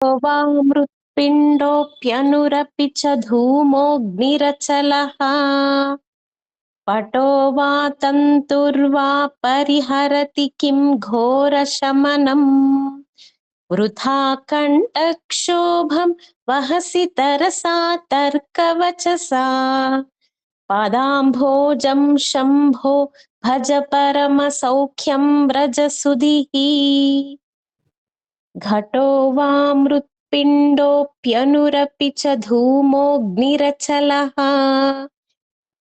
वा मृत्पिण्डोऽप्यनुरपि च धूमोऽग्निरचलः पटो वा तन्तुर्वा परिहरति किं घोरशमनम् वृथा कण्ठक्षोभं वहसि तरसा तर्कवचसा पादाम्भोजं शम्भो भज परमसौख्यं व्रजसुधिः घटो वा मृत्पिण्डोऽप्यनुरपि च धूमोऽग्निरचलः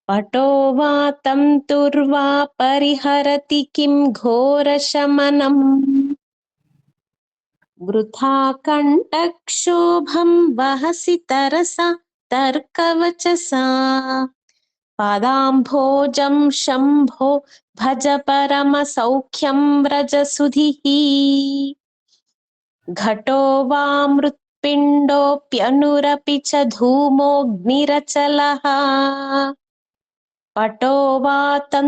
पटो वा तन्तुर्वा परिहरति किं घोरशमनम् वृथा कण्ठक्षोभं वहसि तरसा तर्कवचसा पादाम्भोजं शम्भो भज परमसौख्यं व्रजसुधिः घटो वा मृत्पिण्डोऽप्यनुरपि च धूमोऽग्निरचलः पटो वा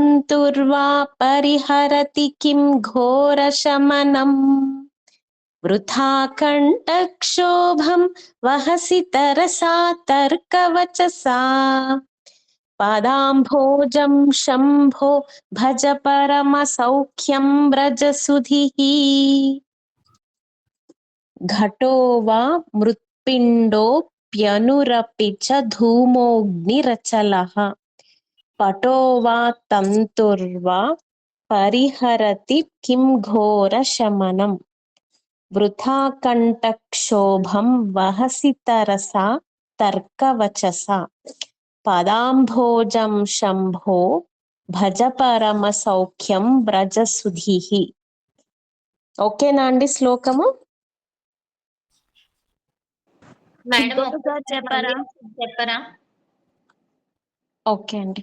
तन्तुर्वा परिहरति किं घोरशमनम् वृथा कण्ठक्षोभं वहसि तरसा तर्कवचसा पादाम्भोजं शम्भो भज परमसौख्यं व्रजसुधिः घटो वा मृत्पिण्डोऽप्यनुरपि च धूमोऽग्निरचलः पटो वा तन्तुर्वा परिहरति किं घोरशमनम् वृथा कण्ठक्षोभं वहसि तरसा तर्कवचसा पदाम्भोजं शम्भो భజ పరమ సౌఖ్యం వ్రజసుధిః. ఓకేనా అండి శ్లోకము? మేడం ఇంకొకసారి చెప్పరా? ఓకే అండి.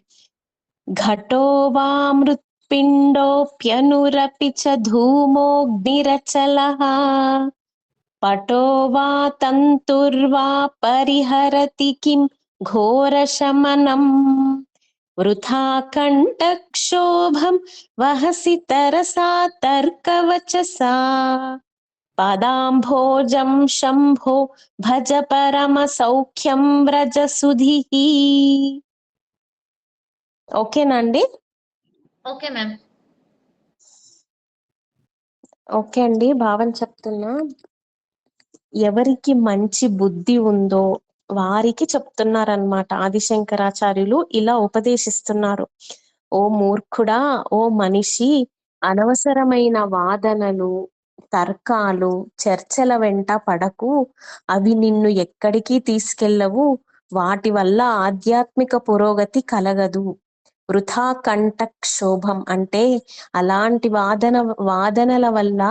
ఘటో వా మృత్పిండోऽప్యనురపి చ ధూమోऽగ్నిరచలः పటో వా తంతుర్వా పరిహరతి కిం ఘోరశమనम् వృథా కంఠక్షోభం వహసి తరసా తర్కవచసా పాదాంభోజం శంభో భజ పరమ సౌఖ్యం వ్రజసుధిః. ఓకేనండి? Okay ma'am. ఓకే అండి, భావం చెప్తున్నా. ఎవరికి మంచి బుద్ధి ఉందో వారికి చెప్తున్నారన్నమాట ఆదిశంకరాచార్యులు. ఇలా ఉపదేశిస్తున్నారు. ఓ మూర్ఖుడా, ఓ మనిషి, అనవసరమైన వాదనలు, తర్కాలు, చర్చల వెంట పడకు. అవి నిన్ను ఎక్కడికి తీసుకెళ్ళవు. వాటి వల్ల ఆధ్యాత్మిక పురోగతి కలగదు. వృథా కంఠక్షోభం అంటే అలాంటి వాదనల వల్ల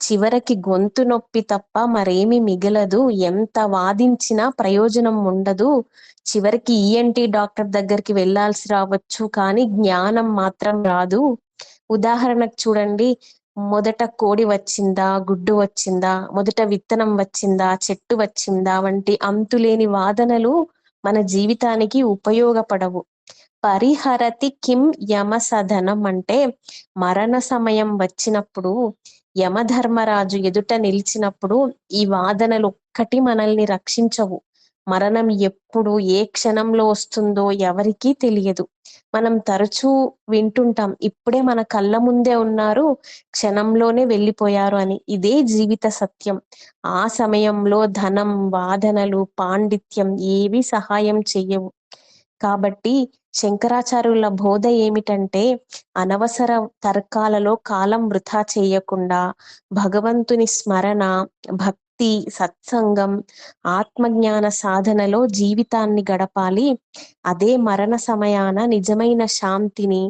చివరికి గొంతు నొప్పి తప్ప మరేమి మిగలదు. ఎంత వాదించినా ప్రయోజనం ఉండదు. చివరికి ఈఎన్టీ డాక్టర్ దగ్గరికి వెళ్లాల్సి రావచ్చు, కానీ జ్ఞానం మాత్రం రాదు. ఉదాహరణకు చూడండి, మొదట కోడి వచ్చిందా, గుడ్డు వచ్చిందా, మొదట విత్తనం వచ్చిందా, చెట్టు వచ్చిందా వంటి అంతులేని వాదనలు మన జీవితానికి ఉపయోగపడవు. పరిహరతి కిం యమసదనం అంటే మరణ సమయం వచ్చినప్పుడు యమధర్మరాజు ఎదుట నిలిచినప్పుడు ఈ వాదనలు ఒక్కటి మనల్ని రక్షించవు. మరణం ఎప్పుడు ఏ క్షణంలో వస్తుందో ఎవరికీ తెలియదు. మనం తరచూ వింటుంటాం, ఇప్పుడే మన కళ్ళ ముందే ఉన్నారు, క్షణంలోనే వెళ్ళిపోయారు అని. ఇదే జీవిత సత్యం. ఆ సమయంలో ధనం, వాదనలు, పాండిత్యం ఏవి సహాయం చెయ్యవు. కాబట్టి శంకరాచార్యుల బోధ ఏమిటంటే, అనవసర తర్కాలలో కాలం వృథా చేయకుండా భగవంతుని స్మరణ, భక్తి, సత్సంగం, ఆత్మజ్ఞాన సాధనలో జీవితాన్ని గడపాలి. అదే మరణ సమయాన నిజమైన శాంతిని,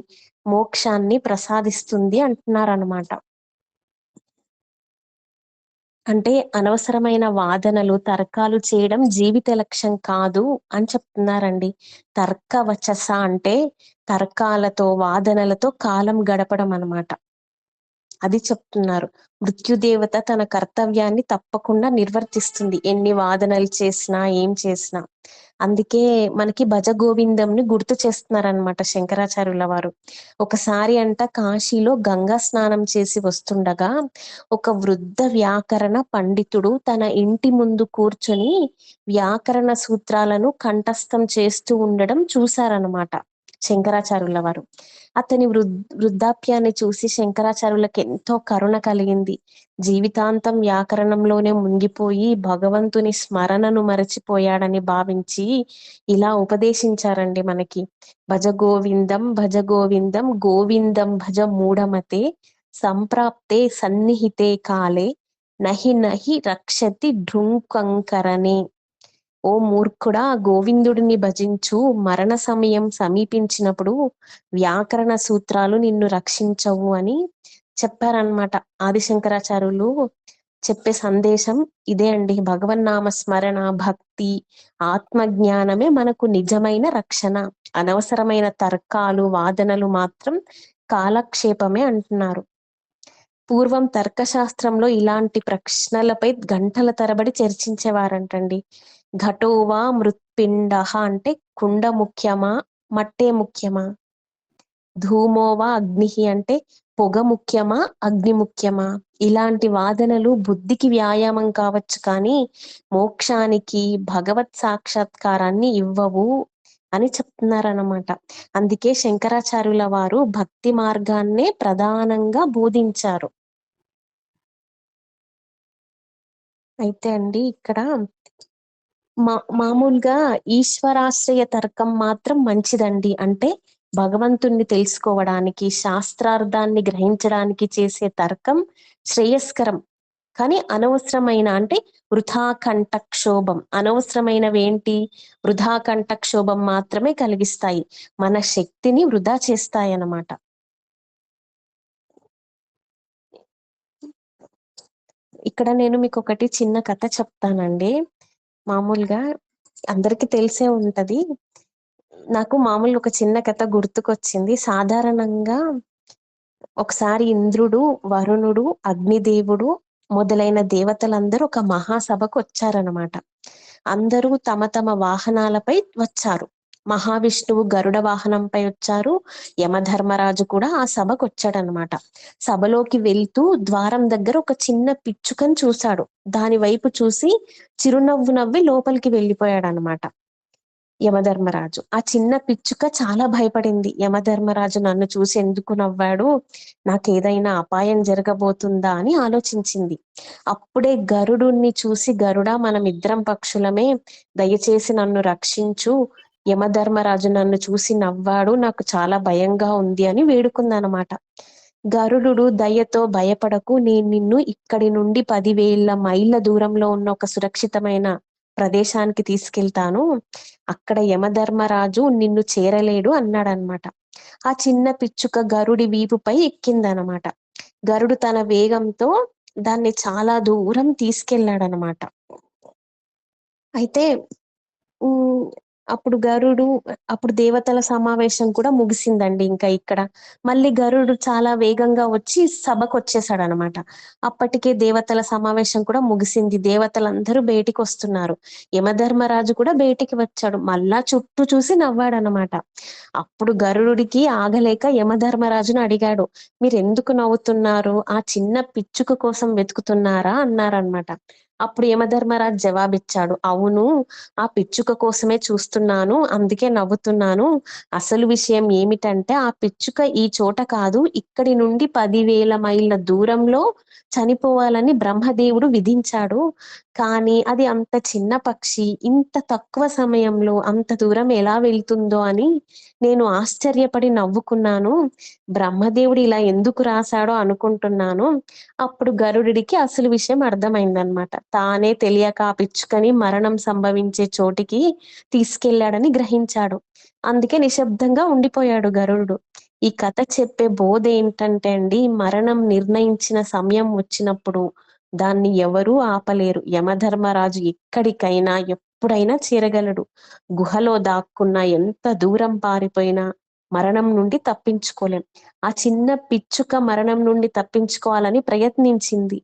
మోక్షాన్ని ప్రసాదిస్తుంది అంటున్నారన్నమాట. అంటే అనవసరమైన వాదనలు, తర్కాలు చేయడం జీవిత లక్ష్యం కాదు అని చెప్తున్నారండి. తర్కవచస అంటే తర్కాలతో, వాదనలతో కాలం గడపడం అన్నమాట. అది చెప్తున్నారు. మృత్యుదేవత తన కర్తవ్యాన్ని తప్పకుండా నిర్వర్తిస్తుంది, ఎన్ని వాదనలు చేసినా ఏం చేసినా. అందుకే మనకి భజగోవిందంని గుర్తు చేస్తున్నారనమాట శంకరాచార్యుల వారు. ఒకసారి అంట కాశీలో గంగా స్నానం చేసి వస్తుండగా ఒక వృద్ధ వ్యాకరణ పండితుడు తన ఇంటి ముందు కూర్చొని వ్యాకరణ సూత్రాలను కంఠస్థం చేస్తూ ఉండడం చూశారనమాట శంకరాచార్యుల వారు. అతని వృద్ధాప్యాన్ని చూసి శంకరాచార్యులకు ఎంతో కరుణ కలిగింది. జీవితాంతం వ్యాకరణంలోనే మునిగిపోయి భగవంతుని స్మరణను మరచిపోయాడని భావించి ఇలా ఉపదేశించారండి మనకి. భజ గోవిందం భజ గోవిందం గోవిందం భజ మూఢమతే సంప్రాప్తే సన్నిహితే కాలే నహి నహి రక్షతి ఢృంకంకరనే. ఓ మూర్ఖుడా, గోవిందుడిని భజించు, మరణ సమయం సమీపించినప్పుడు వ్యాకరణ సూత్రాలు నిన్ను రక్షించవు అని చెప్పారనమాట. ఆదిశంకరాచార్యులు చెప్పే సందేశం ఇదే అండి. భగవన్నామ స్మరణ, భక్తి, ఆత్మజ్ఞానమే మనకు నిజమైన రక్షణ. అనవసరమైన తర్కాలు, వాదనలు మాత్రం కాలక్షేపమే అంటున్నారు. పూర్వం తర్కశాస్త్రంలో ఇలాంటి ప్రశ్నలపై గంటల తరబడి చర్చించేవారంటండి. ఘటోవా మృత్పిండ అంటే కుండ ముఖ్యమా, మట్టే ముఖ్యమా? ధూమోవా అగ్ని అంటే పొగ ముఖ్యమా, అగ్ని ముఖ్యమా? ఇలాంటి వాదనలు బుద్ధికి వ్యాయామం కావచ్చు, కానీ మోక్షానికి, భగవత్ సాక్షాత్కారాన్ని ఇవ్వవు అని చెప్తున్నారన్నమాట. అందుకే శంకరాచార్యుల వారు భక్తి మార్గాన్నే ప్రధానంగా బోధించారు. అయితే అండి ఇక్కడ మామూలుగా ఈశ్వరాశ్రయ తర్కం మాత్రం మంచిదండి. అంటే భగవంతుణ్ణి తెలుసుకోవడానికి, శాస్త్రార్థాన్ని గ్రహించడానికి చేసే తర్కం శ్రేయస్కరం. కానీ అనవసరమైన అంటే వృథా కంఠక్షోభం, అనవసరమైనవేంటి వృథా కంఠక్షోభం మాత్రమే కలిగిస్తాయి, మన శక్తిని వృధా చేస్తాయి అన్నమాట. ఇక్కడ నేను మీకు ఒకటి చిన్న కథ చెప్తానండి. మామూలుగా అందరికి తెలిసే ఉంటది. నాకు మామూలుగా ఒక చిన్న కథ గుర్తుకొచ్చింది. సాధారణంగా ఒకసారి ఇంద్రుడు, వరుణుడు, అగ్నిదేవుడు మొదలైన దేవతలందరూ ఒక మహాసభకు వచ్చారనమాట. అందరూ తమ తమ వాహనాలపై వచ్చారు. మహావిష్ణువు గరుడ వాహనంపై వచ్చారు. యమధర్మరాజు కూడా ఆ సభకు వచ్చాడనమాట. సభలోకి వెళ్తూ ద్వారం దగ్గర ఒక చిన్న పిచ్చుకని చూశాడు. దాని వైపు చూసి చిరునవ్వు నవ్వి లోపలికి వెళ్ళిపోయాడు అనమాట యమధర్మరాజు. ఆ చిన్న పిచ్చుక చాలా భయపడింది. యమధర్మరాజు నన్ను చూసి ఎందుకు నవ్వాడు, నాకేదైనా అపాయం జరగబోతుందా అని ఆలోచించింది. అప్పుడే గరుడుని చూసి, గరుడా, మనం ఇద్దరం పక్షులమే, దయచేసి నన్ను రక్షించు, యమధర్మరాజు నన్ను చూసి నవ్వాడు, నాకు చాలా భయంగా ఉంది అని వేడుకుందనమాట. గరుడు దయతో, భయపడకు, నేను నిన్ను ఇక్కడి నుండి 10,000 మైళ్ళ దూరంలో ఉన్న ఒక సురక్షితమైన ప్రదేశానికి తీసుకెళ్తాను, అక్కడ యమధర్మరాజు నిన్ను చేరలేడు అన్నాడనమాట. ఆ చిన్న పిచ్చుక గరుడి వీపుపై ఎక్కిందనమాట. గరుడు తన వేగంతో దాన్ని చాలా దూరం తీసుకెళ్లాడనమాట. అయితే అప్పుడు దేవతల సమావేశం కూడా ముగిసిందండి. ఇంకా ఇక్కడ మళ్ళీ గరుడు చాలా వేగంగా వచ్చి సభకు వచ్చేసాడు అనమాట. అప్పటికే దేవతల సమావేశం కూడా ముగిసింది. దేవతలందరూ బయటికి వస్తున్నారు. యమధర్మరాజు కూడా బయటికి వచ్చాడు. మళ్ళా చుట్టూ చూసి నవ్వాడనమాట. అప్పుడు గరుడికి ఆగలేక యమధర్మరాజును అడిగాడు, మీరు ఎందుకు నవ్వుతున్నారు, ఆ చిన్న పిచ్చుక కోసం వెతుకుతున్నారా అన్నారనమాట. అప్పుడు యమధర్మరాజు జవాబిచ్చాడు, అవును, ఆ పిచ్చుక కోసమే చూస్తున్నాను, అందుకే నవ్వుతున్నాను. అసలు విషయం ఏమిటంటే ఆ పిచ్చుక ఈ చోట కాదు, ఇక్కడి నుండి 10,000 మైళ్ళ దూరంలో చనిపోవాలని బ్రహ్మదేవుడు విధించాడు. కానీ అది అంత చిన్న పక్షి ఇంత తక్కువ సమయంలో అంత దూరం ఎలా వెళ్తుందో అని నేను ఆశ్చర్యపడి నవ్వుకున్నాను. బ్రహ్మదేవుడు ఇలా ఎందుకు రాశాడో అనుకుంటున్నాను. అప్పుడు గరుడికి అసలు విషయం అర్థమైందనమాట. తానే తెలియక ఆ పిచ్చుకని మరణం సంభవించే చోటికి తీసుకెళ్లాడని గ్రహించాడు. అందుకే నిశ్శబ్దంగా ఉండిపోయాడు గరుడు. ఈ కథ చెప్పే బోధ ఏంటంటే అండి, మరణం నిర్ణయించిన సమయం వచ్చినప్పుడు దాన్ని ఎవరూ ఆపలేరు. యమధర్మరాజు ఎక్కడికైనా ఎప్పుడైనా చేరగలడు. గుహలో దాక్కున్నా, ఎంత దూరం పారిపోయినా మరణం నుండి తప్పించుకోలేం. ఆ చిన్న పిచ్చుక మరణం నుండి తప్పించుకోవాలని ప్రయత్నించింది.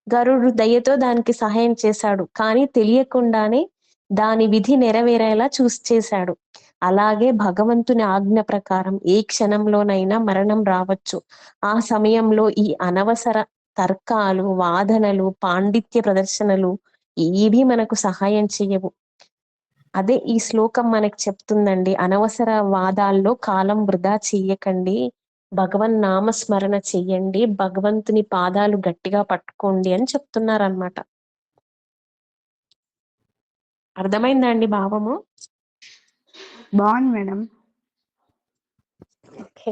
గరుడు దయతో దానికి సహాయం చేశాడు. కానీ తెలియకుండానే దాని విధి నెరవేరేలా చేశాడు. అలాగే భగవంతుని ఆజ్ఞ ప్రకారం ఏ క్షణంలోనైనా మరణం రావచ్చు. ఆ సమయంలో ఈ అనవసర తర్కాలు, వాదనలు, పాండిత్య ప్రదర్శనలు ఏవీ మనకు సహాయం చెయ్యవు. అదే ఈ శ్లోకం మనకి చెప్తుందండి. అనవసర వాదాల్లో కాలం వృధా చెయ్యకండి. భగవన్ నామస్మరణ చెయ్యండి. భగవంతుని పాదాలు గట్టిగా పట్టుకోండి అని చెప్తున్నారనమాట. అర్థమైందా అండి భావము? బాగుంది మేడం. ఓకే.